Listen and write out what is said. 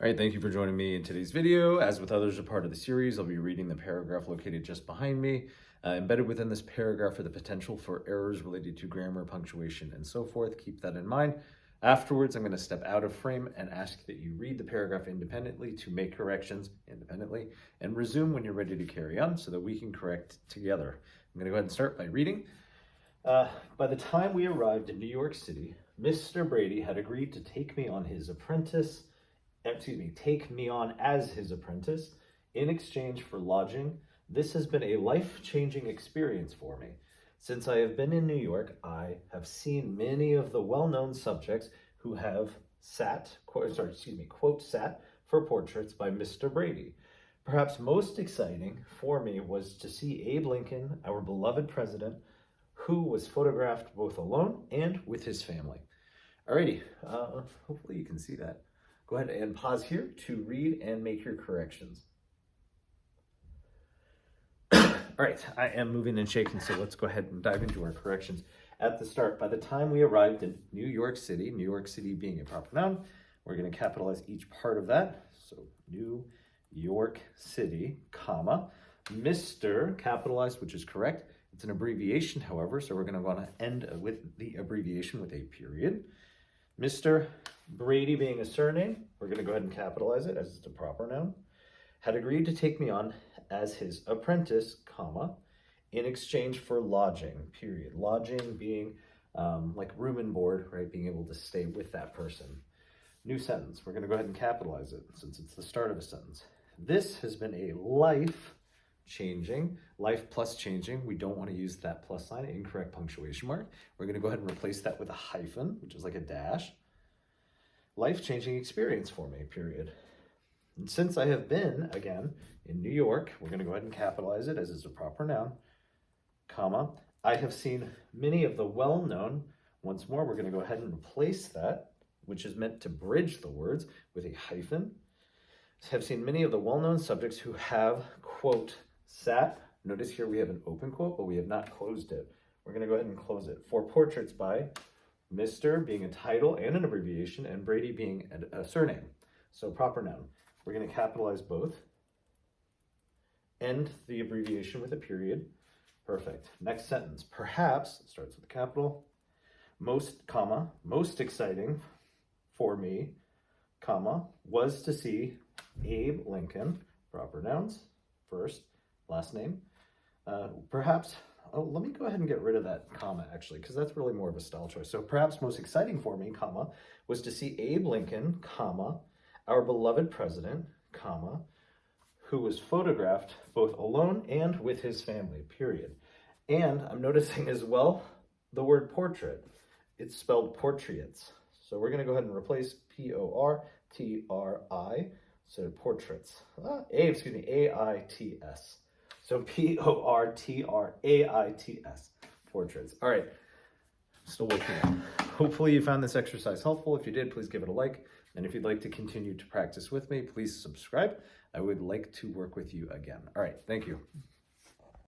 All right, thank you for joining me in today's video. As with others, a part of the series, I'll be reading the paragraph located just behind me. Embedded within this paragraph are the potential for errors related to grammar, punctuation, and so forth. Keep that in mind. Afterwards, I'm going to step out of frame and ask that you read the paragraph independently to make corrections independently and resume when you're ready to carry on so that we can correct together. I'm going to go ahead and start by reading. By the time we arrived in New York City, Mr. Brady had agreed to take me on as his apprentice in exchange for lodging. This has been a life-changing experience for me. Since I have been in New York, I have seen many of the well-known subjects who have sat for portraits by Mr. Brady. Perhaps most exciting for me was to see Abe Lincoln, our beloved president, who was photographed both alone and with his family. Alrighty, hopefully you can see that. Go ahead and pause here to read and make your corrections. All right, I am moving and shaking, so let's go ahead and dive into our corrections. At the start, by the time we arrived in New York City being a proper noun, we're going to capitalize each part of that. So New York City, comma, Mr. capitalized, which is correct. It's an abbreviation, however, so we're going to want to end with the abbreviation with a period. Mr. Brady being a surname, we're going to go ahead and capitalize it as it's a proper noun, had agreed to take me on as his apprentice, comma, in exchange for lodging, period. Lodging being like room and board, right? Being able to stay with that person. New sentence, we're going to go ahead and capitalize it since it's the start of a sentence. This has been a life-changing, life plus changing. We don't want to use that plus sign, incorrect punctuation mark. We're going to go ahead and replace that with a hyphen, which is like a dash. Life-changing experience for me, period. And since I have been, again, in New York, we're going to go ahead and capitalize it as it's a proper noun, comma, I have seen many of the well-known, once more, we're going to go ahead and replace that, which is meant to bridge the words, with a hyphen. Have seen many of the well-known subjects who have, quote, sat, notice here we have an open quote, but we have not closed it. We're going to go ahead and close it. For portraits by Mr. being a title and an abbreviation, and Brady being a surname. So proper noun. We're going to capitalize both. End the abbreviation with a period. Perfect. Next sentence. Perhaps, starts with a capital, most exciting for me, comma, was to see Abe Lincoln, proper nouns, first, last name. Perhaps, let me go ahead and get rid of that comma actually, because that's really more of a style choice. So perhaps most exciting for me, comma, was to see Abe Lincoln, comma, our beloved president, comma, who was photographed both alone and with his family, period. And I'm noticing as well the word portrait. It's spelled portraits. So we're going to go ahead and replace P-O-R-T-R-I, so portraits. A-I-T-S. So P-O-R-T-R-A-I-T-S, portraits. All right, still working on. Hopefully you found this exercise helpful. If you did, please give it a like. And if you'd like to continue to practice with me, please subscribe. I would like to work with you again. All right, thank you.